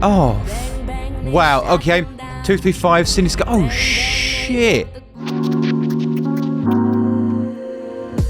Oh, wow. Okay. 235, Cinescope. Oh, shit.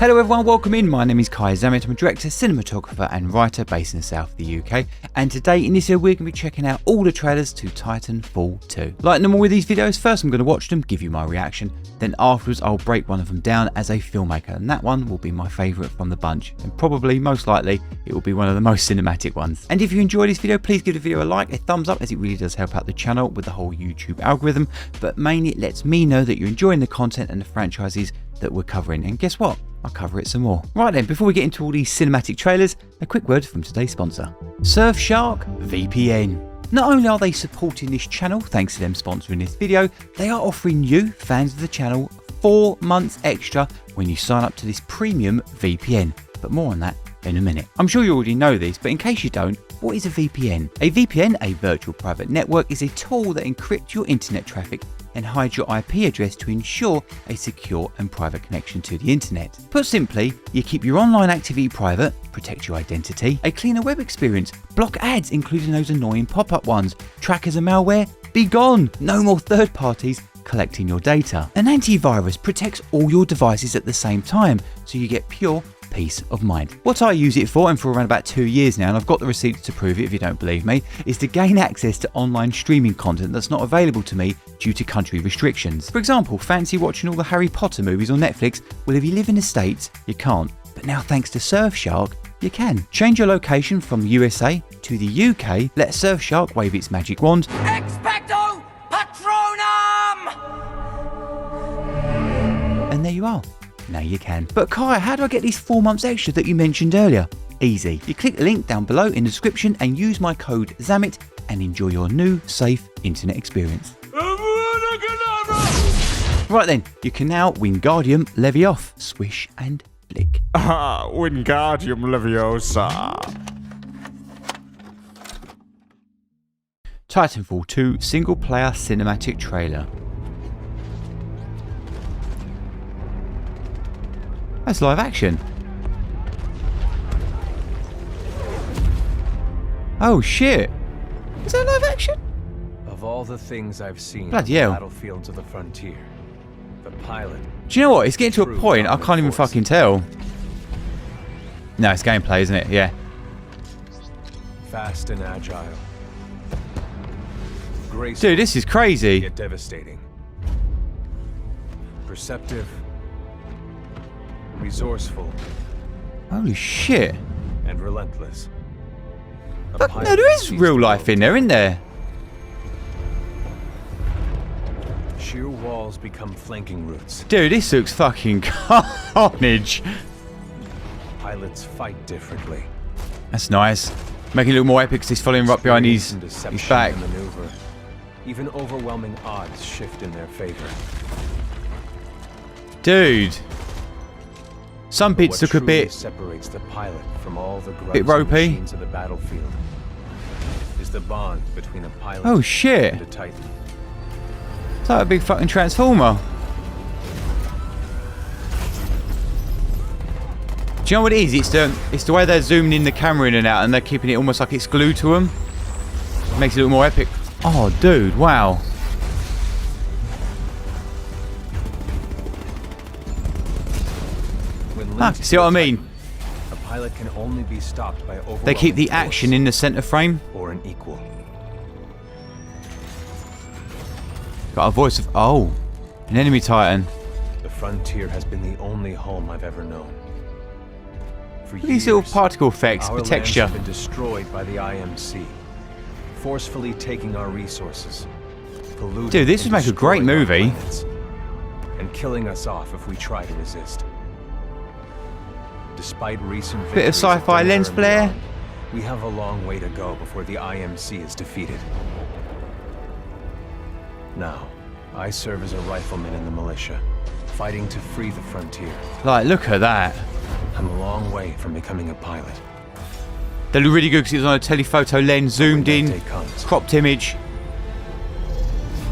Hello everyone, welcome in. My name is Kai Zammit. I'm a director, cinematographer and writer based in the south of the UK. And today in this video we're going to be checking out all the trailers to Titanfall 2. Like normal with these videos, first I'm going to watch them, give you my reaction. Then afterwards I'll break one of them down as a filmmaker. And that one will be my favourite from the bunch. And probably, most likely, it will be one of the most cinematic ones. And if you enjoyed this video, please give the video a like, a thumbs up, as it really does help out the channel with the whole YouTube algorithm. But mainly it lets me know that you're enjoying the content and the franchises that we're covering. And guess what? I'll cover it some more. Right then, before we get into all these cinematic trailers, a quick word from today's sponsor, Surfshark VPN. Not only are they supporting this channel, thanks to them sponsoring this video, they are offering you, fans of the channel, 4 months extra when you sign up to this premium VPN. But more on that in a minute. I'm sure you already know this, but in case you don't, what is a VPN? A VPN, a virtual private network, is a tool that encrypts your internet traffic and hides your IP address to ensure a secure and private connection to the internet. Put simply, you keep your online activity private, protect your identity, a cleaner web experience, block ads including those annoying pop-up ones, trackers and malware, be gone, no more third parties collecting your data. An antivirus protects all your devices at the same time, so you get pure peace of mind. What I use it for, and for around about 2 years now, and I've got the receipts to prove it if you don't believe me, is to gain access to online streaming content that's not available to me due to country restrictions. For example, fancy watching all the Harry Potter movies on Netflix? Well, if you live in the States, you can't. But now thanks to Surfshark, you can. Change your location from USA to the UK, let Surfshark wave its magic wand. Expecto Patronum! And there you are. Now you can. But Kai, how do I get these 4 months extra that you mentioned earlier? Easy. You click the link down below in the description and use my code ZAMMIT and enjoy your new safe internet experience. Right then, you can now Wingardium Leviosa. Swish and flick. Wingardium Leviosa. Titanfall 2 single player cinematic trailer. That's live action. Oh shit. Is that live action? Of all the things I've seen Bloody hell. Battlefields of the Frontier, the pilot. Do you know what? It's getting to a point I can't even fucking tell. No, it's gameplay, isn't it? Yeah. Fast and agile. Dude, this is crazy. Yet devastating. Perceptive. Resourceful. Holy shit. And relentless. But no, there is real life in there, isn't there? Sheer walls become flanking routes. Dude, this looks fucking carnage. Pilots fight differently. That's nice. Making it look more epic because he's following right behind his back. Maneuver. Even overwhelming odds shift in their favor. Dude. Some bits look a bit separates the pilot from all the bit ropey. machines of the battlefield is the bond between a pilot oh shit. and a Titan. It's like a big fucking transformer. Do you know what it is? It's the way they're zooming in the camera in and out and they're keeping it almost like it's glued to them. Makes it look more epic. Oh dude, wow. See what I mean? A pilot can only be stopped by they keep the action in the center frame. Or an equal. Got a voice of an enemy Titan. The Frontier has been the only home I've ever known. For these little particle effects, the texture. Our lands have been destroyed by the IMC, forcefully taking our resources. Dude, this would make a great movie. And killing us off if we try to resist. Despite recent bit of sci-fi lens flare. We have a long way to go before the IMC is defeated. Now, I serve as a rifleman in the militia, fighting to free the frontier. Like, look at that. I'm a long way from becoming a pilot. They look really good because it was on a telephoto lens, zoomed in, cropped image.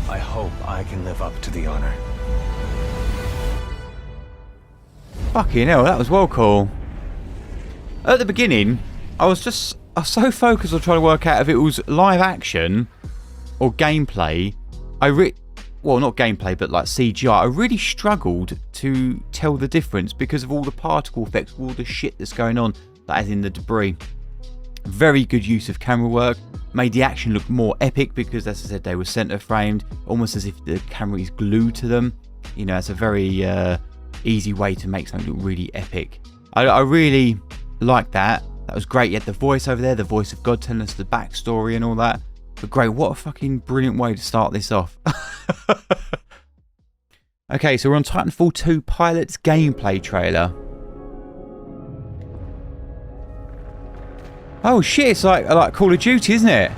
I hope I can live up to the honor. Fucking hell, that was well cool. At the beginning, I was just was so focused on trying to work out if it was live action or gameplay. Well, not gameplay, but like CGI. I really struggled to tell the difference because of all the particle effects, all the shit that's going on, as in the debris. Very good use of camera work. Made the action look more epic because, as I said, they were center framed, almost as if the camera is glued to them. You know, it's a very easy way to make something look really epic. I really liked that. That was great. You had the voice over there, the voice of God telling us the backstory and all that. But great, what a fucking brilliant way to start this off. Okay, so we're on Titanfall 2 Pilot's gameplay trailer. Oh shit, it's like Call of Duty, isn't it?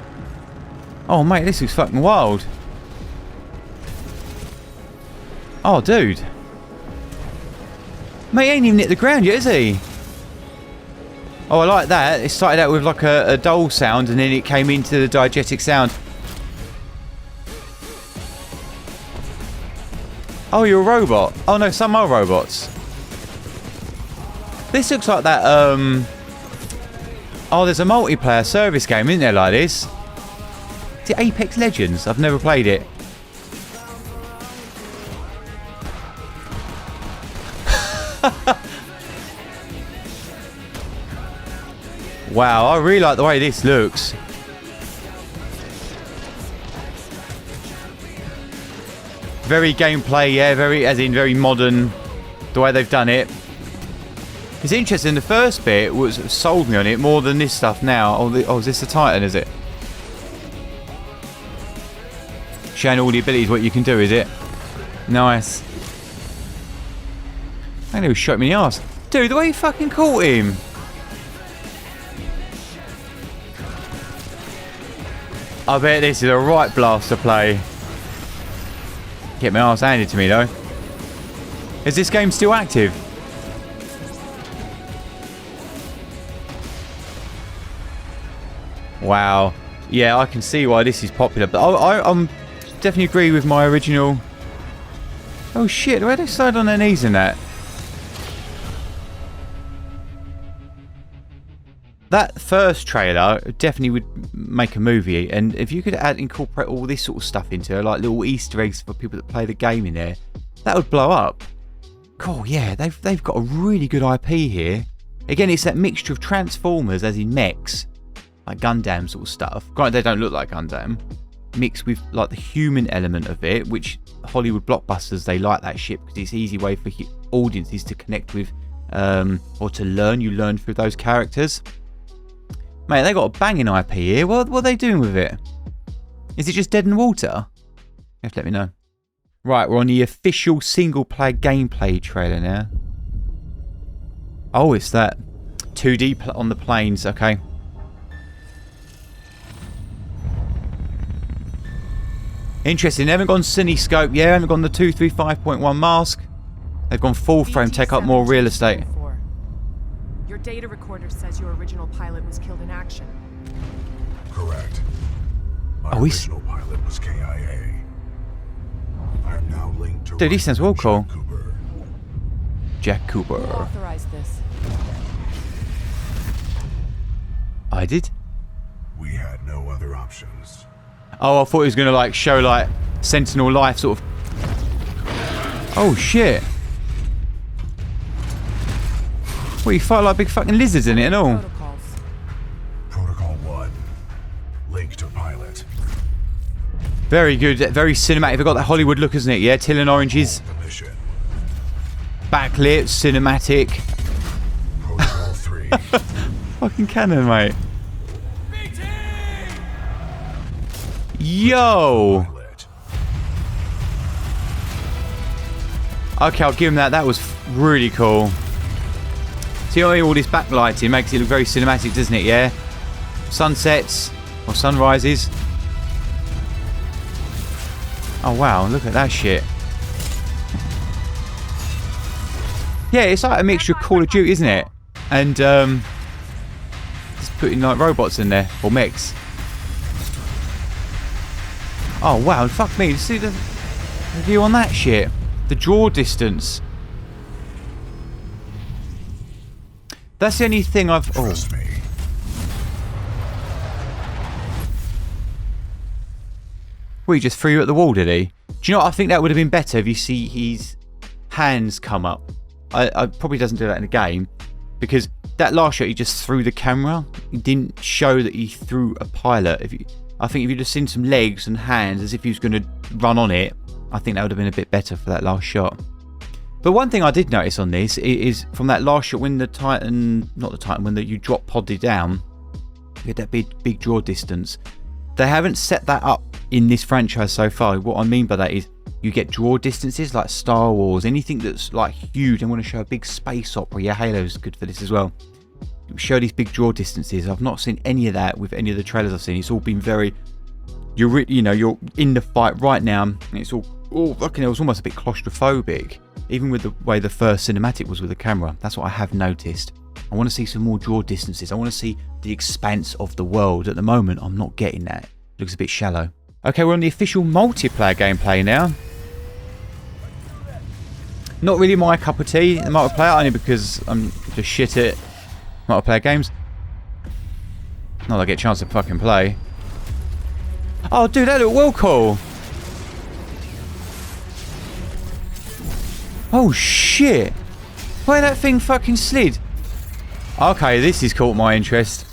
Oh mate, this is fucking wild. Oh dude. Mate, he ain't even hit the ground yet, is he? Oh, I like that. It started out with like a dull sound and then it came into the diegetic sound. Oh, you're a robot. Oh no, some are robots. This looks like that, oh, there's a multiplayer service game, isn't there, like this? Is it Apex Legends? I've never played it. Wow, I really like the way this looks. Very gameplay, yeah, very modern, the way they've done it. It's interesting, the first bit sold me on it more than this stuff now. Oh, is this the Titan, is it? Showing all the abilities, what you can do, is it? Nice. I know he shot me in the arse. Dude, the way you fucking caught him. I bet this is a right blast to play. Get my arse handed to me though. Is this game still active? Wow. Yeah, I can see why this is popular. But I'm definitely agree with my original. Oh shit, where they slide on their knees in that? That first trailer definitely would make a movie, and if you could incorporate all this sort of stuff into it, like little Easter eggs for people that play the game in there, that would blow up. Cool, yeah, they've got a really good IP here. Again, it's that mixture of Transformers, as in mechs, like Gundam sort of stuff. Granted, they don't look like Gundam, mixed with like the human element of it, which Hollywood blockbusters, they like that shit because it's an easy way for audiences to connect with or to learn. You learn through those characters. Mate, they got a banging IP here. What are they doing with it? Is it just dead in the water? You have to let me know. Right, we're on the official single-player gameplay trailer now. Oh, it's that 2D on the planes. Okay. Interesting. They haven't gone CineScope. Yeah, haven't gone the 235.1 mask. They've gone full frame, take up more real estate. Your data recorder says your original pilot was killed in action. Correct. My original pilot was KIA. I'm now linked to Dude, he sounds well cool. Cooper. Jack Cooper. Who authorized this? I did. We had no other options. Oh, I thought he was gonna like show like Sentinel Life sort of. Oh shit. Well, you fight like big fucking lizards in it and all. Protocols. Protocol 1. Link to pilot. Very good, very cinematic. They've got that Hollywood look, isn't it? Yeah, teal and oranges. Mission. Backlit, cinematic. Protocol 3. Fucking cannon, mate. Yo! Pilot. Okay, I'll give him that. That was really cool. See how all this backlighting makes it look very cinematic, doesn't it? Yeah? Sunsets or sunrises. Oh wow, look at that shit. Yeah, it's like a mixture of Call of Duty, isn't it? And just putting like robots in there, or mechs. Oh wow, fuck me, see the view on that shit? The draw distance. That's the only thing I've... Trust me. Well, he just threw you at the wall, did he? Do you know what? I think that would have been better if you see his hands come up. I probably doesn't do that in the game, because that last shot he just threw the camera. He didn't show that he threw a pilot. I think if you'd have seen some legs and hands as if he was going to run on it, I think that would have been a bit better for that last shot. But one thing I did notice on this is from that last shot when when you drop podded down, you had that big draw distance. They haven't set that up in this franchise so far. What I mean by that is you get draw distances like Star Wars, anything that's like huge and want to show a big space opera. Yeah, Halo's good for this as well. Show these big draw distances. I've not seen any of that with any of the trailers I've seen. It's all been very, you're in the fight right now, and it's all fucking, it was almost a bit claustrophobic, even with the way the first cinematic was with the camera. That's what I have noticed. I want to see some more draw distances. I want to see the expanse of the world. At the moment, I'm not getting that. It looks a bit shallow. Okay, we're on the official multiplayer gameplay now. Not really my cup of tea, the multiplayer, only because I'm just shit at multiplayer games. Not that I get a chance to fucking play. Oh, dude, that looked well cool. Oh, shit. Where that thing fucking slid? Okay, this has caught my interest.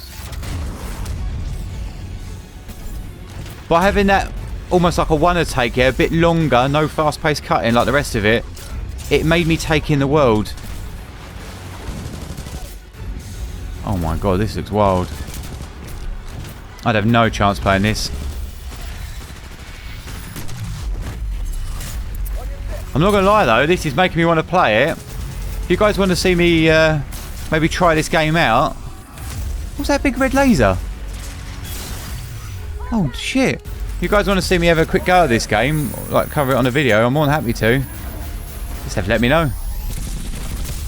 By having that almost like a one-take here, a bit longer, no fast-paced cutting like the rest of it, it made me take in the world. Oh my god, this looks wild. I'd have no chance playing this. I'm not gonna lie though, this is making me want to play it. If you guys want to see me maybe try this game out. What's that big red laser? Oh shit. If you guys want to see me have a quick go at this game, like cover it on a video, I'm more than happy to. Just have to let me know.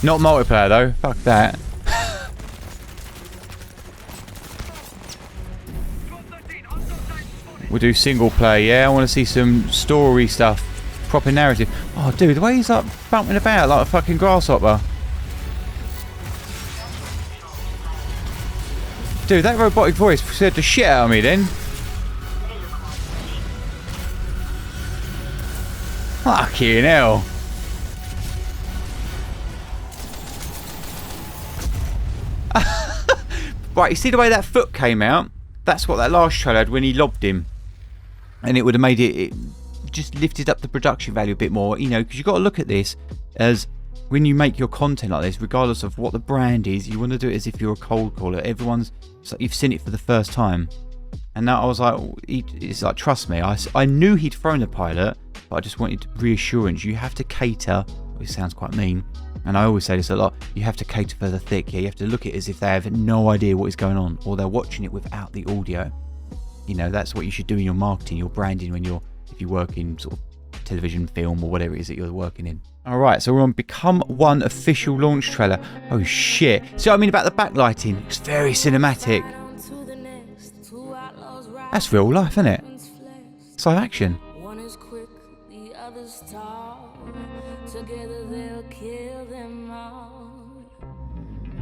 Not multiplayer though, fuck that. We'll do single player, yeah. I want to see some story stuff, proper narrative. Oh dude, the way he's like bumping about like a fucking grasshopper. Dude, that robotic voice scared the shit out of me then. Fucking hell. Right, you see the way that foot came out? That's what that last trailer had when he lobbed him. And it would have made it just lifted up the production value a bit more, you know, because you've got to look at this as when you make your content like this, regardless of what the brand is, you want to do it as if you're a cold caller. Everyone's, it's like you've seen it for the first time. And now I was like, it's like, trust me, I knew he'd thrown the pilot, but I just wanted reassurance. You have to cater, which sounds quite mean, and I always say this a lot, you have to cater for the thick. Yeah, you have to look at it as if they have no idea what is going on, or they're watching it without the audio. You know, that's what you should do in your marketing, your branding, if you work in sort of television, film, or whatever it is that you're working in. Alright, so we're on Become One official launch trailer. Oh shit. See what I mean about the backlighting? It's very cinematic. That's real life, isn't it? It's live action.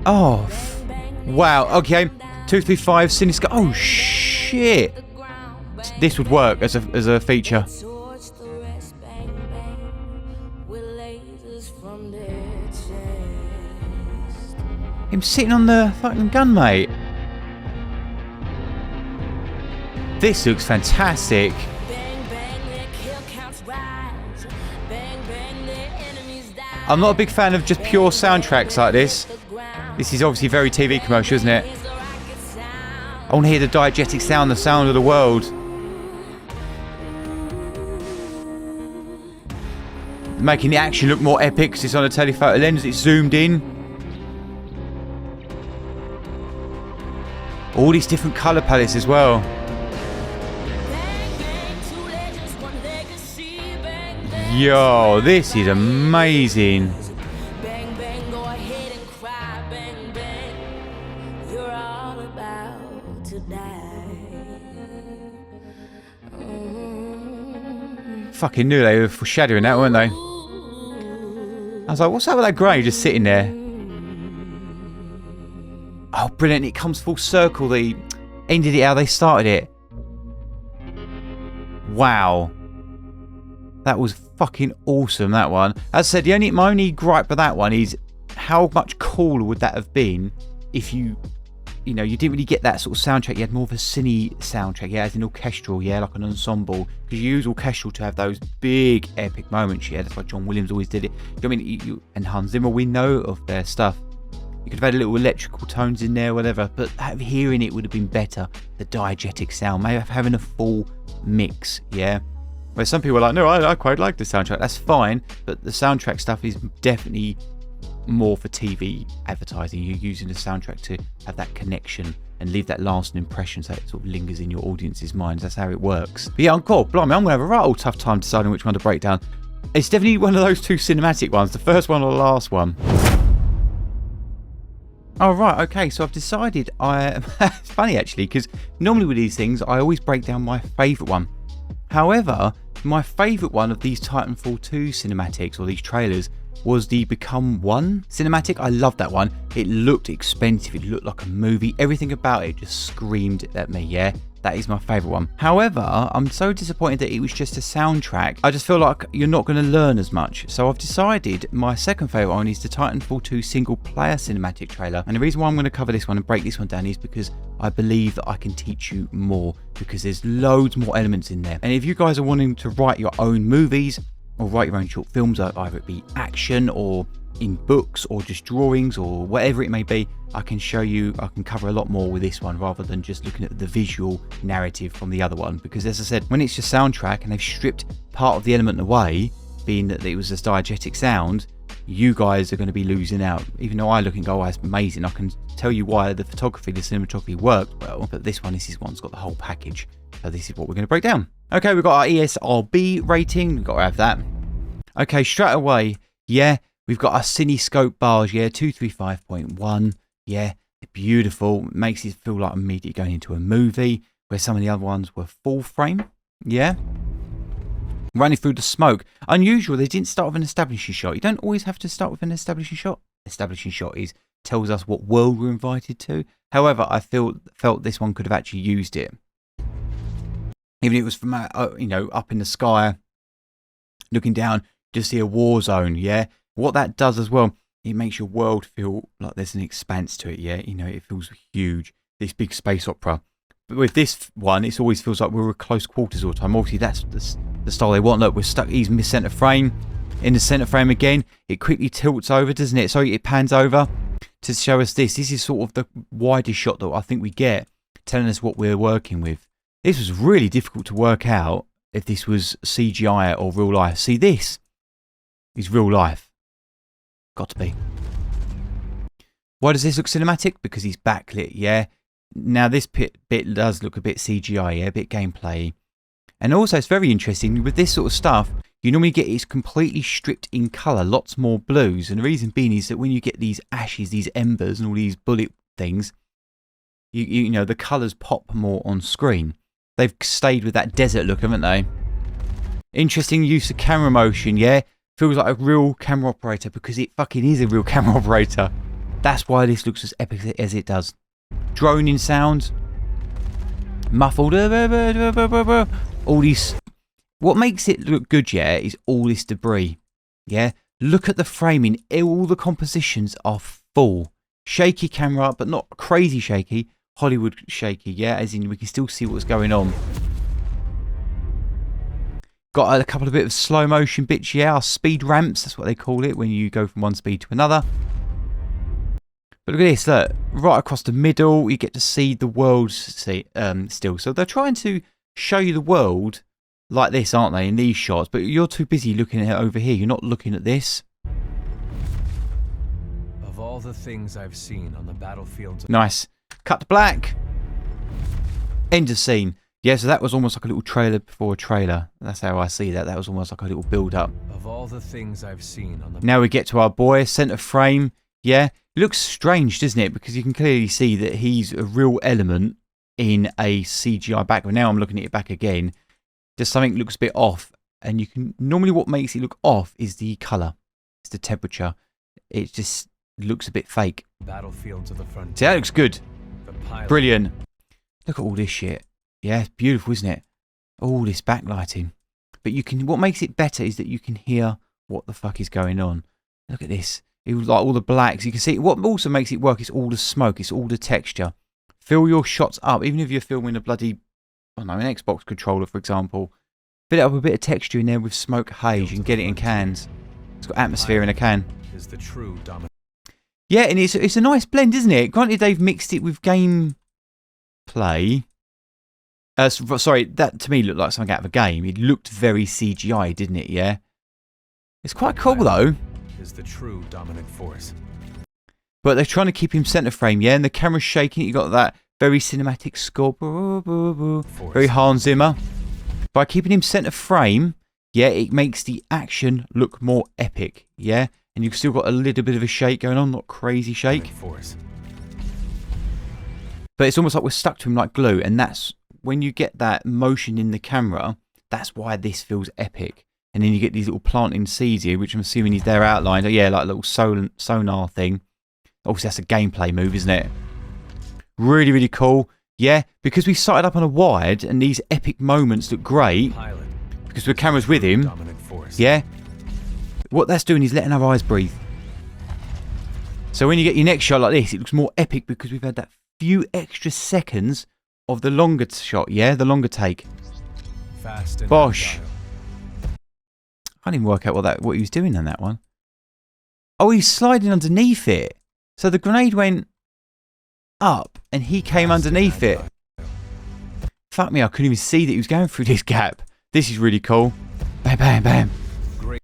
Oh, wow. Okay. 235 Cinescope. Oh shit. This would work as a feature. Him sitting on the fucking gun, mate. This looks fantastic. I'm not a big fan of just pure soundtracks like this. This is obviously very TV commercial, isn't it? I want to hear the diegetic sound, the sound of the world. Making the action look more epic because it's on a telephoto lens, it's zoomed in. All these different colour palettes as well. Yo, this is amazing. Fucking knew they were foreshadowing that, weren't they? I was like, what's up with that grey just sitting there? Oh, brilliant. It comes full circle. They ended it how they started it. Wow. That was fucking awesome, that one. As I said, my only gripe with that one is how much cooler would that have been if you didn't really get that sort of soundtrack. You had more of a cine soundtrack, yeah, as an orchestral, yeah, like an ensemble. Because you use orchestral to have those big epic moments, yeah. That's why John Williams always did it. I mean, and Hans Zimmer, we know of their stuff. You could have had little electrical tones in there, whatever, but hearing it would have been better. The diegetic sound, maybe having a full mix, yeah. Where some people are like, no, I quite like the soundtrack. That's fine, but the soundtrack stuff is definitely more for TV advertising. You're using the soundtrack to have that connection and leave that lasting impression so it sort of lingers in your audience's minds. That's how it works. But yeah, I'm cool. Blimey, I'm going to have a right old tough time deciding which one to break down. It's definitely one of those two cinematic ones, the first one or the last one. Oh, right, okay, so I've decided it's funny actually, because normally with these things, I always break down my favourite one. However, my favourite one of these Titanfall 2 cinematics, or these trailers, was the Become One cinematic. I loved that one. It looked expensive, it looked like a movie, everything about it just screamed at me, yeah? That is my favourite one. However, I'm so disappointed that it was just a soundtrack. I just feel like you're not going to learn as much. So I've decided my second favourite one is the Titanfall 2 single player cinematic trailer. And the reason why I'm going to cover this one and break this one down is because I believe that I can teach you more, because there's loads more elements in there. And if you guys are wanting to write your own movies or write your own short films, either it be action or in books or just drawings or whatever it may be, I can show you, I can cover a lot more with this one rather than just looking at the visual narrative from the other one. Because as I said, when it's just soundtrack and they've stripped part of the element away, being that it was a diegetic sound, you guys are going to be losing out. Even though I look and go, oh, it's amazing, I can tell you why the photography, the cinematography worked well, but this one's got the whole package. So this is what we're going to break down. Okay, we've got our ESRB rating, we've got to have that. Okay, straight away, yeah, we've got our Cinescope bars, yeah, 235.1, yeah, they're beautiful, it makes it feel like immediately going into a movie, where some of the other ones were full frame, yeah. Running through the smoke, unusual, they didn't start with an establishing shot. You don't always have to start with an establishing shot. Establishing shot tells us what world we're invited to. However, I felt this one could have actually used it. Even if it was from, up in the sky, looking down, just see a war zone, yeah. What that does as well, it makes your world feel like there's an expanse to it, yeah. It feels huge, this big space opera. But with this one, it always feels like we're at close quarters all the time. Obviously, that's the style they want. Look, we're stuck, he's mid-centre frame. In the centre frame again, it quickly tilts over, doesn't it? So it pans over to show us this. This is sort of the widest shot that I think we get, telling us what we're working with. This was really difficult to work out if this was CGI or real life. See, this is real life. Got to be. Why does this look cinematic? Because he's backlit, yeah? Now, this bit does look a bit CGI, yeah? A bit gameplay. And also, it's very interesting, with this sort of stuff, you normally get it's completely stripped in colour, lots more blues. And the reason being is that when you get these ashes, these embers, and all these bullet things, you know, the colours pop more on screen. They've stayed with that desert look, haven't they? Interesting use of camera motion, yeah? Feels like a real camera operator, because it fucking is a real camera operator. That's why this looks as epic as it does. Droning sound. Muffled. All these. What makes it look good, yeah, is all this debris. Yeah? Look at the framing. All the compositions are full. Shaky camera, but not crazy shaky. Hollywood shaky, yeah? As in, we can still see what's going on. Got a couple of bit of slow motion bits, yeah, our speed ramps, that's what they call it when you go from one speed to another. But look at this, look, right across the middle, you get to see the world still. So they're trying to show you the world like this, aren't they, in these shots, but you're too busy looking at it over here, you're not looking at this. Of all the things I've seen on the battlefields... Nice. Cut to black. End of scene. Yeah, so that was almost like a little trailer before a trailer. That's how I see that. That was almost like a little build-up. Of all the things I've seen on the... Now we get to our boy, centre frame. Yeah, it looks strange, doesn't it? Because you can clearly see that he's a real element in a CGI background. Now I'm looking at it back again. Just something looks a bit off. And you can... Normally what makes it look off is the colour. It's the temperature. It just looks a bit fake. Battlefields of the front. See, that looks good. Brilliant. Look at all this shit. Yeah, it's beautiful, isn't it? All this backlighting. But you can. What makes it better is that you can hear what the fuck is going on. Look at this. It was like all the blacks. You can see. What also makes it work is all the smoke. It's all the texture. Fill your shots up. Even if you're filming a bloody, I don't know, an Xbox controller, for example. Fill it up with a bit of texture in there with smoke haze. You can get it in cans. It's got atmosphere in a can. Is the true dominant. Yeah, and it's a nice blend, isn't it? Granted, they've mixed it with gameplay. Sorry, that to me looked like something out of a game. It looked very CGI, didn't it? Yeah. It's quite cool though. Is the true dominant force. But they're trying to keep him centre frame, yeah, and the camera's shaking. You got that very cinematic score, very Hans Zimmer. By keeping him centre frame, yeah, it makes the action look more epic, yeah, and you've still got a little bit of a shake going on, not crazy shake. But it's almost like we're stuck to him like glue, and that's when you get that motion in the camera. That's why this feels epic. And then you get these little planting seeds here, which I'm assuming is there outlined. Oh, yeah, like a little sonar thing. Obviously, that's a gameplay move, isn't it? Really, really cool. Yeah, because we started up on a wide, and these epic moments look great. Because the camera's with him. Yeah. What that's doing is letting our eyes breathe. So when you get your next shot like this, it looks more epic because we've had that few extra seconds of the longer shot, yeah? The longer take. Fast and Bosh. agile. I can't even work out what he was doing on that one. Oh, he's sliding underneath it. So the grenade went up and he came underneath it. Fuck me, I couldn't even see that he was going through this gap. This is really cool. Bam, bam, bam.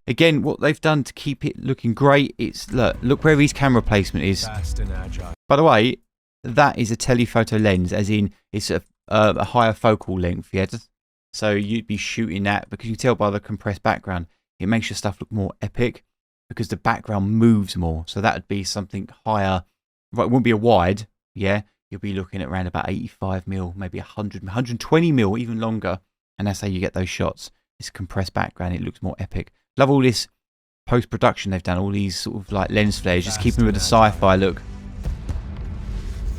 Again, what they've done to keep it looking great, it's look where his camera placement is. Fast and agile. By the way, that is a telephoto lens, as in it's a higher focal length, yeah? So you'd be shooting that, because you can tell by the compressed background, it makes your stuff look more epic because the background moves more. So that would be something higher. Right, it wouldn't be a wide, yeah? You'll be looking at around about 85mm, maybe 100, 120mm, even longer. And that's how you get those shots. It's a compressed background, it looks more epic. Love all this post-production they've done, all these sort of like lens flares, just keeping with the sci-fi look.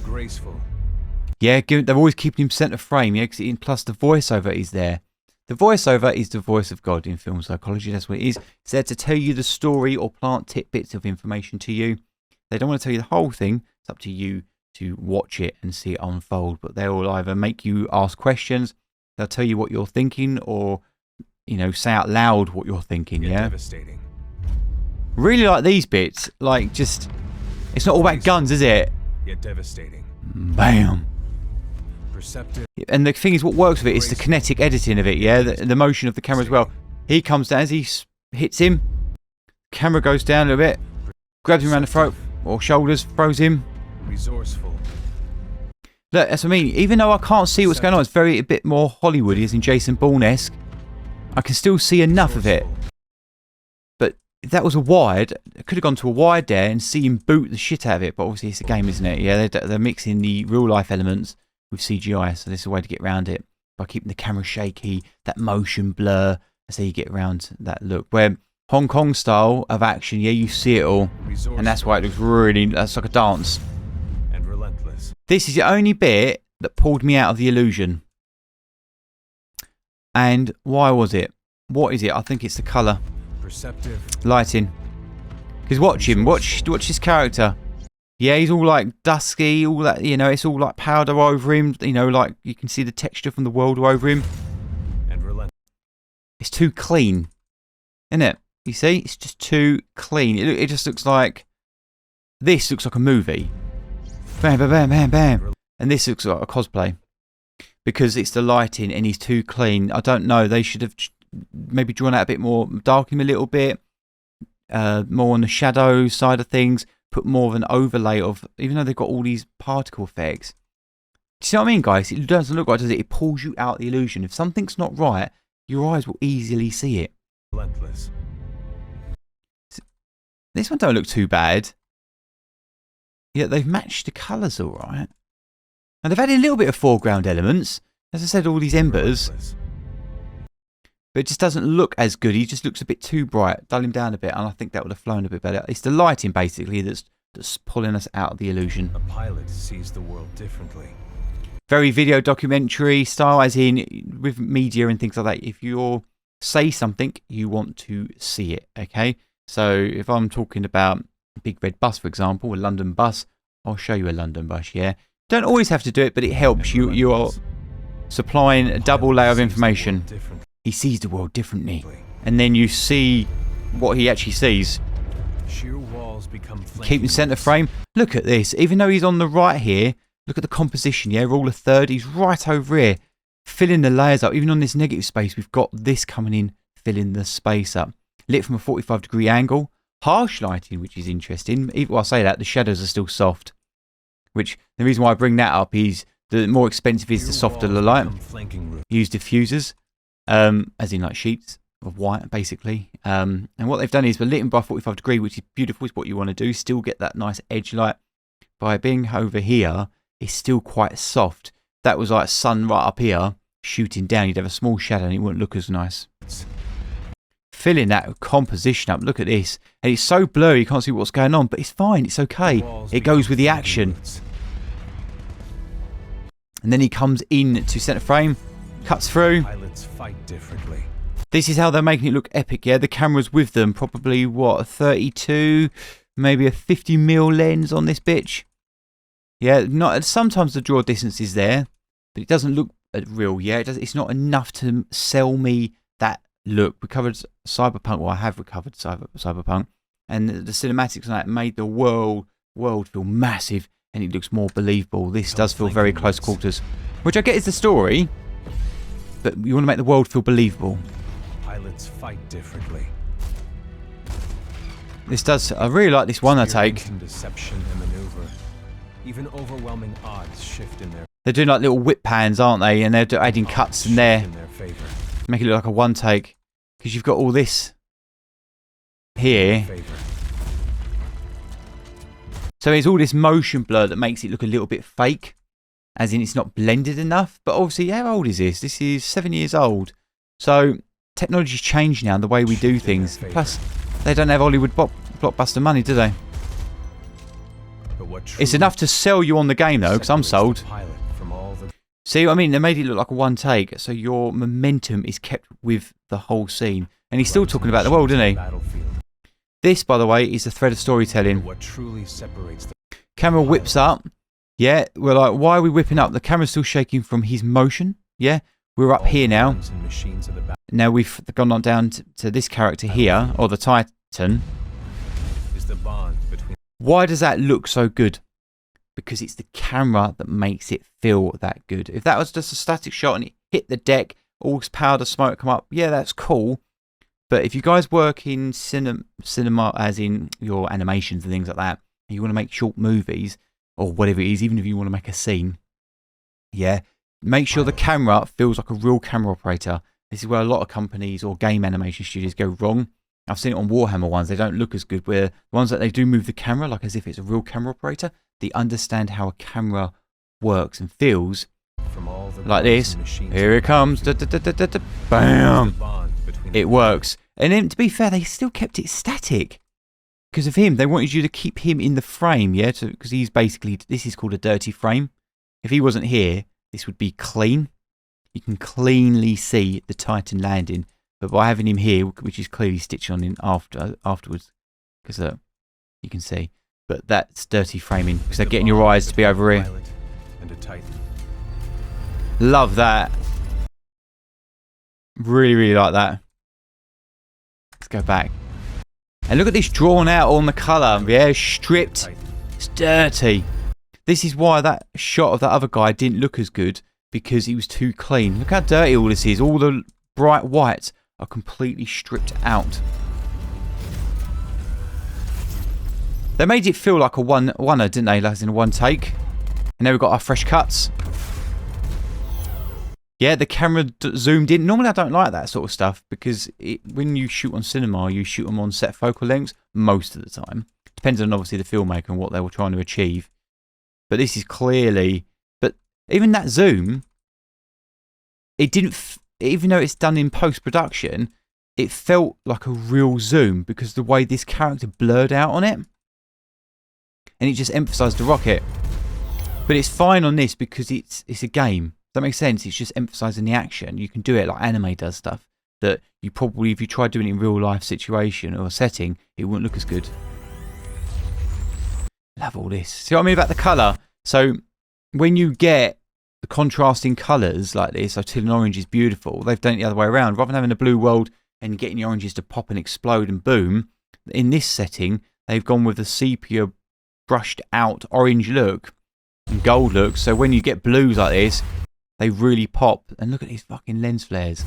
Graceful. Yeah, they're always keeping him centre frame, yeah, plus the voiceover is there. The voiceover is the voice of God in film psychology, that's what it is. It's there to tell you the story or plant tidbits of information to you. They don't want to tell you the whole thing, it's up to you to watch it and see it unfold, but they will either make you ask questions, they'll tell you what you're thinking, or, you know, say out loud what you're thinking, yeah? Devastating. Really like these bits, like just, it's not all about guns, is it? Yet devastating. Bam. Perceptive. And the thing is, what works with it is the kinetic editing of it, yeah? The motion of the camera as well. He comes down, as he hits him, camera goes down a little bit, grabs him around the throat or shoulders, throws him. Resourceful. Look, that's what I mean. Even though I can't see what's going on, it's a bit more Hollywoody, as in Jason Bourne-esque. I can still see enough of it. But if that was a wide, I could have gone to a wide there and see him boot the shit out of it. But obviously it's a game, isn't it? Yeah, they're mixing the real life elements with CGI, so there's a way to get around it by keeping the camera shaky, that motion blur. That's how you get around that look. Where Hong Kong style of action, yeah, you see it all, and that's why it looks really, that's like a dance. And relentless. This is the only bit that pulled me out of the illusion. And why was it? What is it? I think it's the colour. Perceptive. Lighting. Because watch him, watch his character. Yeah, he's all like dusky, all that, you know, it's all like powder over him, you know, like you can see the texture from the world over him. And relentless. It's too clean, isn't it? You see, it's just too clean. It just looks like, this looks like a movie. Bam, bam, bam, bam, bam. And this looks like a cosplay. Because it's the lighting and he's too clean. I don't know, they should have maybe drawn out a bit more, darken him a little bit, more on the shadow side of things. Put more of an overlay of, even though they've got all these particle effects. Do you see what I mean, guys? It doesn't look right, does it? It pulls you out the illusion. If something's not right, your eyes will easily see it. Relentless. This one don't look too bad. Yeah, they've matched the colours all right. And they've added a little bit of foreground elements. As I said, all these embers. Relentless. But it just doesn't look as good. He just looks a bit too bright. Dull him down a bit, and I think that would have flown a bit better. It's the lighting, basically, that's pulling us out of the illusion. A pilot sees the world differently. very video documentary style, as in with media and things like that. If you say something, you want to see it, okay? So if I'm talking about a big red bus, for example, a London bus, I'll show you a London bus, yeah? Don't always have to do it, but it helps. You are supplying a double layer of information. He sees the world differently. And then you see what he actually sees. Sheer walls become Keep in centre frame. Look at this. Even though he's on the right here, look at the composition, yeah? Rule of third, he's right over here. Filling the layers up. Even on this negative space, we've got this coming in, filling the space up. Lit from a 45-degree angle. Harsh lighting, which is interesting. Even while I say that, the shadows are still soft. Which, the reason why I bring that up is the more expensive is the softer the light. Use diffusers, as in like sheets of white, basically. And what they've done is, we're lit by 45-degree, which is beautiful, is what you want to do. Still get that nice edge light. By being over here, it's still quite soft. That was like sun right up here, shooting down. You'd have a small shadow and it wouldn't look as nice. Filling that composition up. Look at this. And it's so blurry you can't see what's going on, but it's fine. It's okay. It goes with the action. And then he comes in to centre frame, cuts through. Pilots fight differently. This is how they're making it look epic, yeah? The camera's with them. Probably, what, a 32, maybe a 50mm lens on this bitch. Yeah, not sometimes the draw distance is there, but it doesn't look real, yeah? It's not enough to sell me that look. We covered Cyberpunk, well, I have recovered Cyberpunk, and the cinematics on that made the world feel massive, and it looks more believable. This does feel very close quarters, which I get is the story, but you want to make the world feel believable. Pilots fight differently. This does, I really like this one I take. Deception and maneuver. Even overwhelming odds shift in their They're doing like little whip pans, aren't they? And they're adding cuts in there. in their favor. Make it look like a one take. Because you've got all this here. So it's all this motion blur that makes it look a little bit fake. As in it's not blended enough. But obviously, how old is this? This is 7 years old. So technology's changed now, the way we do things. Plus, they don't have Hollywood blockbuster money, do they? It's enough to sell you on the game though, because I'm sold. See what I mean? They made it look like a one take, so your momentum is kept with the whole scene. And he's still talking about the world, isn't he? This, by the way, is the thread of storytelling. What truly separates the Camera whips up. Yeah, we're like, why are we whipping up? The camera's still shaking from his motion. Yeah, we're up here now. Now we've gone on down to this character here, or the Titan. is the bond between Why does that look so good? Because it's the camera that makes it feel that good. If that was just a static shot and it hit the deck, all powder smoke come up, yeah, that's cool. But if you guys work in cinema, as in your animations and things like that, and you want to make short movies, or whatever it is, even if you want to make a scene, yeah, make sure the camera feels like a real camera operator. This is where a lot of companies or game animation studios go wrong. I've seen it on Warhammer ones, they don't look as good, where the ones that they do move the camera, like as if it's a real camera operator, they understand how a camera works and feels. from all the Like this. Here it comes. Da, da, da, da, da, da. Bam. It works. And then, to be fair, they still kept it static. Because of him, they wanted you to keep him in the frame, yeah? Because he's basically, this is called a dirty frame. If he wasn't here, this would be clean. You can cleanly see the Titan landing. But by having him here, which is clearly stitched on in afterwards, because you can see. But that's dirty framing, because they're getting your eyes to be over here. And a Titan. Love that. Really, really like that. Let's go back. And look at this drawn out on the colour. Yeah, stripped. It's dirty. This is why that shot of that other guy didn't look as good, because he was too clean. Look how dirty all this is. All the bright whites are completely stripped out. They made it feel like a one-er, didn't they? Like in a one take. And now we've got our fresh cuts. Yeah, the camera zoomed in. Normally I don't like that sort of stuff, because when you shoot on cinema, you shoot them on set focal lengths most of the time. Depends on obviously the filmmaker and what they were trying to achieve. But this is clearly... But even that zoom, it didn't... Even though it's done in post-production, it felt like a real zoom, because the way this character blurred out on it. And it just emphasised the rocket. But it's fine on this because it's a game. Does that make sense? It's just emphasising the action. You can do it like anime does stuff that you probably, if you tried doing it in real life situation or setting, it wouldn't look as good. Love all this. See what I mean about the colour? So when you get the contrasting colours like this, so teal and orange is beautiful. They've done it the other way around. Rather than having a blue world and getting the oranges to pop and explode and boom, in this setting, they've gone with the sepia brushed out orange look and gold look. So when you get blues like this, they really pop. And look at these fucking lens flares.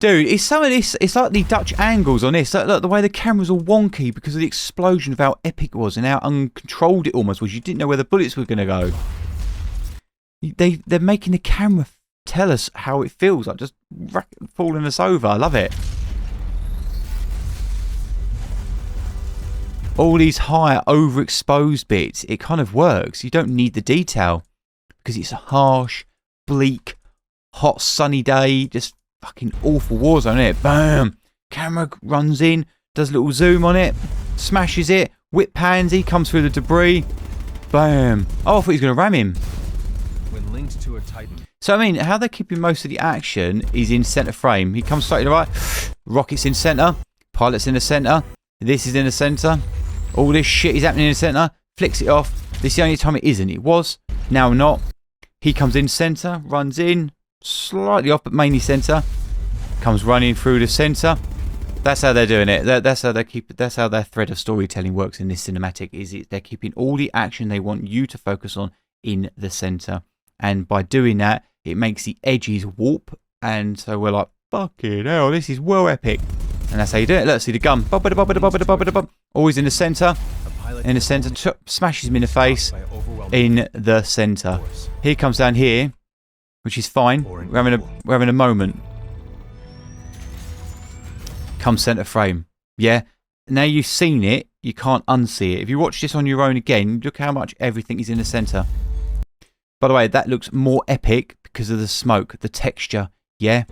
Dude, it's some of this, it's like the Dutch angles on this. Look, the way the camera's all wonky because of the explosion of how epic it was and how uncontrolled it almost was. You didn't know where the bullets were going to go. They're making the camera tell us how it feels, like just falling us over. I love it. All these high overexposed bits, it kind of works. You don't need the detail because it's a harsh, bleak, hot, sunny day. Just fucking awful war zone, isn't it? Bam! Camera runs in, does a little zoom on it, smashes it, whip pansy, comes through the debris. Bam! Oh, I thought he was going to ram him. When linked to a Titan. So, I mean, how they're keeping most of the action is in centre frame. He comes straight to the right, rockets in centre, pilot's in the centre, this is in the centre, all this shit is happening in the centre, flicks it off. This is the only time it isn't. It was, now not. He comes in centre, runs in, slightly off, but mainly centre. Comes running through the centre. That's how they're doing it. That's how they keep. That's how their thread of storytelling works in this cinematic. They're keeping all the action they want you to focus on in the centre, and by doing that, it makes the edges warp. And so we're like, fucking hell, this is well epic. And that's how you do it. Let's see the gun. Always in the centre. In the centre. Smashes him in the face. In the centre. He comes down here, which is fine. We're having a moment. Comes centre frame. Yeah. Now you've seen it, you can't unsee it. If you watch this on your own again, look how much everything is in the centre. By the way, that looks more epic because of the smoke, the texture. Yeah.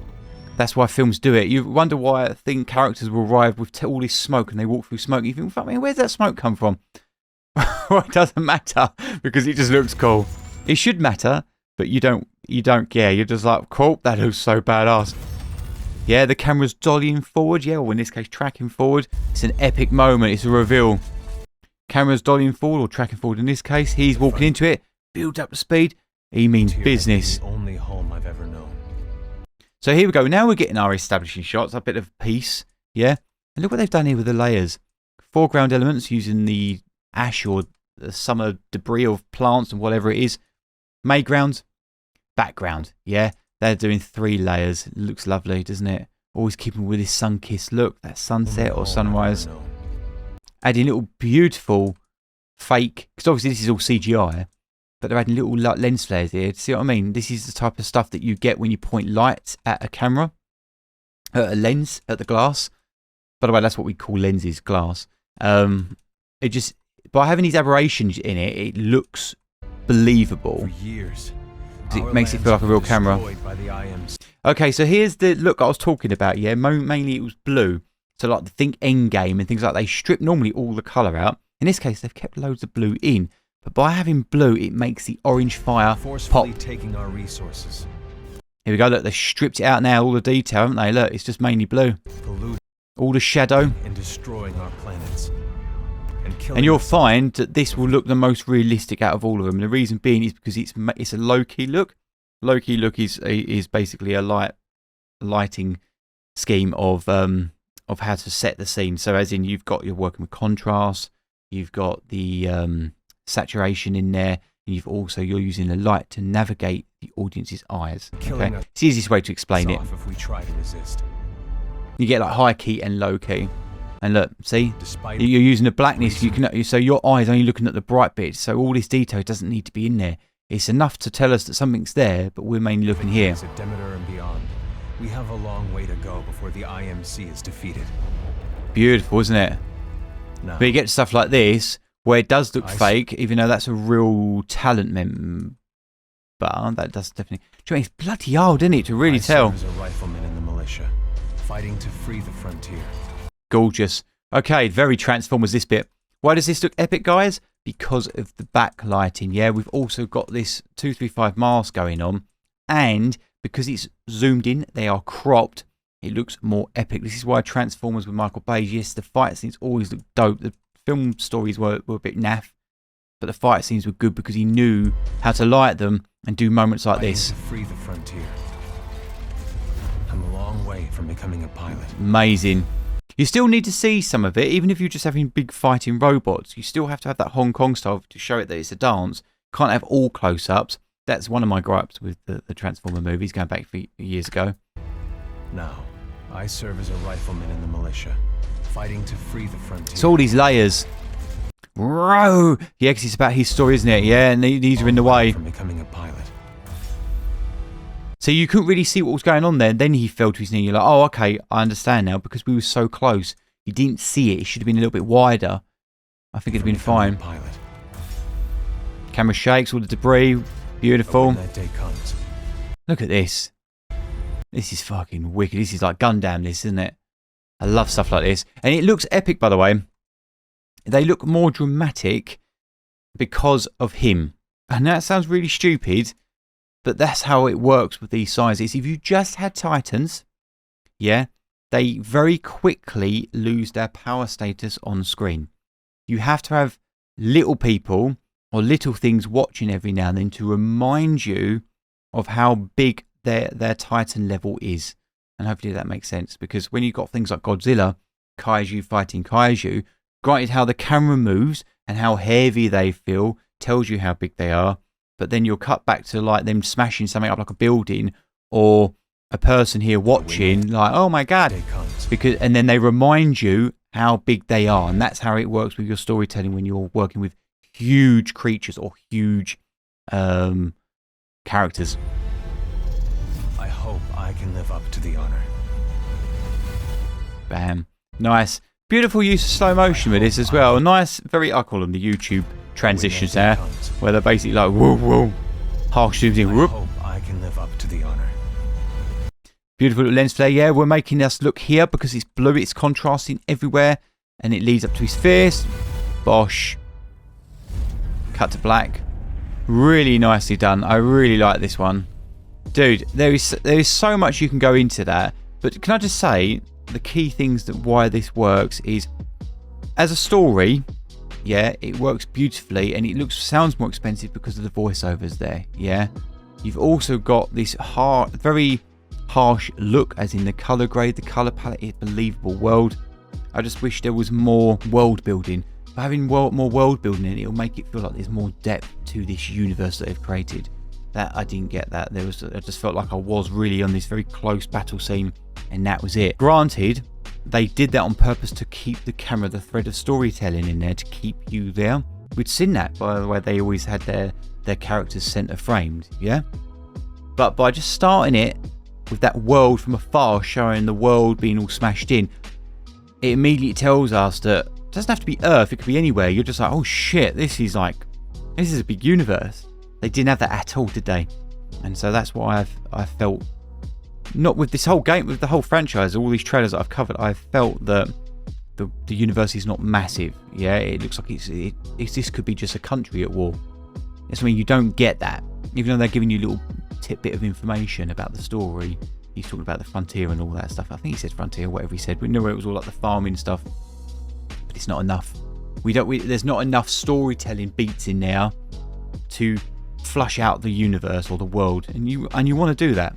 That's why films do it. You wonder why I think characters will arrive with all this smoke and they walk through smoke. You think, fuck me, where's that smoke come from? Well, it doesn't matter because it just looks cool. It should matter, but you don't care. You're just like, cool, that looks so badass. Yeah, the camera's dollying forward. Yeah, or in this case, tracking forward. It's an epic moment. It's a reveal. Camera's dollying forward or tracking forward in this case. He's walking into it. Build up the speed. He means business. The only home I've ever known. So here we go. Now we're getting our establishing shots. A bit of peace. Yeah. And look what they've done here with the layers. Foreground elements using the ash or the summer debris of plants and whatever it is. Mayground. Background. Yeah. They're doing 3 layers. It looks lovely, doesn't it? Always keeping with this sun-kissed look. That sunset or sunrise. Adding little beautiful fake... Because obviously this is all CGI. But they're adding little lens flares here. See what I mean? This is the type of stuff that you get when you point light at a camera. At a lens, at the glass. By the way, that's what we call lenses, glass. It just... By having these aberrations in it, it looks believable. For years. It makes it feel like a real camera. Okay, so here's the look I was talking about, yeah? Mainly it was blue. So like think Endgame and things like that. They strip normally all the colour out. In this case, they've kept loads of blue in. But by having blue, it makes the orange fire pop. Taking our resources. Here we go, look, they've stripped it out now, all the detail, haven't they? Look, it's just mainly blue. All the shadow. And destroying our planets. And you'll find that this will look the most realistic out of all of them. And the reason being is because it's a low-key look. Low-key look is basically a lighting scheme of how to set the scene. So as in you're working with contrast, you've got the saturation in there, and you're using the light to navigate the audience's eyes. Okay? It's the easiest way to explain it. If we try to resist. You get like high key and low key. And look, see, you're using the blackness. So your eyes only looking at the bright bits. So all this detail doesn't need to be in there. It's enough to tell us that something's there, but we're mainly looking here. Demeter and beyond. We have a long way to go before the IMC is defeated. Beautiful, isn't it? No. But you get stuff like this where it does look fake, even though that's a real talent member. That does definitely. Do you know, it's bloody hard, isn't it, to really tell? I serve as a rifleman in the militia, fighting to free the frontier. Gorgeous. Okay, very Transformers this bit. Why does this look epic, guys? because of the backlighting. Yeah, we've also got this 235 mask going on, and because it's zoomed in, they are cropped. It looks more epic. This is why Transformers with Michael Bay, yes, the fight scenes always look dope. The film stories were a bit naff, but the fight scenes were good because he knew how to light them and do moments like this. To free the frontier. I'm a long way from becoming a pilot. Amazing. You still need to see some of it, even if you're just having big fighting robots. You still have to have that Hong Kong style to show it that it's a dance. Can't have all close-ups. That's one of my gripes with the Transformer movies going back years ago. Now, I serve as a rifleman in the militia, fighting to free the frontier. It's all these layers. Whoa! Yeah, because it's about his story, isn't it? Yeah, and these are in the way. From becoming a pilot. So you couldn't really see what was going on there. Then he fell to his knee. You're like, oh, okay, I understand now, because we were so close. You didn't see it. It should have been a little bit wider. I think it'd have been fine. Pilot. Camera shakes, all the debris. Beautiful. When that day comes. Look at this. This is fucking wicked. This is like Gundam, this, isn't it? I love stuff like this. And it looks epic, by the way. They look more dramatic because of him. And that sounds really stupid, but that's how it works with these sizes. If you just had Titans, yeah, they very quickly lose their power status on screen. You have to have little people or little things watching every now and then to remind you of how big their Titan level is. And hopefully that makes sense, because when you've got things like Godzilla, Kaiju fighting Kaiju, granted how the camera moves and how heavy they feel tells you how big they are, but then you'll cut back to like them smashing something up like a building or a person here watching like, oh my god, because, and then they remind you how big they are. And that's how it works with your storytelling when you're working with huge creatures or huge characters. I hope I can live up to the honor. Bam. Nice. Beautiful use of slow motion with this as well. Nice, very, I call them the YouTube transitions there, where they're basically like, whoa, whoa, harsh zooms in, whoop. I hope I can live up to the honor. Beautiful little lens flare. Yeah, we're making us look here because it's blue, it's contrasting everywhere, and it leads up to his face. Bosh. Cut to black. Really nicely done. I really like this one. Dude, there is so much you can go into that, but can I just say, the key things that why this works is, as a story, yeah, it works beautifully, and it sounds more expensive because of the voiceovers there, yeah. You've also got this very harsh look, as in the color grade, the color palette is believable world. I just wish there was more world building. By having more world building in it, it'll make it feel like there's more depth to this universe that they've created. That I didn't get that. I just felt like I was really on this very close battle scene, and that was it. Granted, they did that on purpose to keep the camera, the thread of storytelling in there, to keep you there. We'd seen that, by the way, they always had their characters center framed, yeah? But by just starting it with that world from afar, showing the world being all smashed in, it immediately tells us that it doesn't have to be Earth, it could be anywhere. You're just like, oh shit, this is a big universe. They didn't have that at all, did they? And so that's why I felt, not with this whole game, with the whole franchise, all these trailers that I've covered, I felt that the universe is not massive. Yeah, it looks like this could be just a country at war. That's, I mean, you don't get that. Even though they're giving you a little tidbit of information about the story. He's talking about the frontier and all that stuff. I think he said frontier, whatever he said. We know it was all like the farming stuff, but it's not enough. There's not enough storytelling beats in there to flush out the universe or the world, and you want to do that.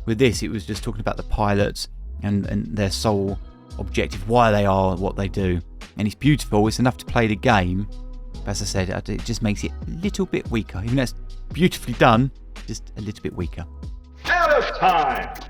With this, it was just talking about the pilots and their sole objective, why they are what they do, and it's beautiful. It's enough to play the game, but as I said, it just makes it a little bit weaker. Even though it's beautifully done, just a little bit weaker. Out of time!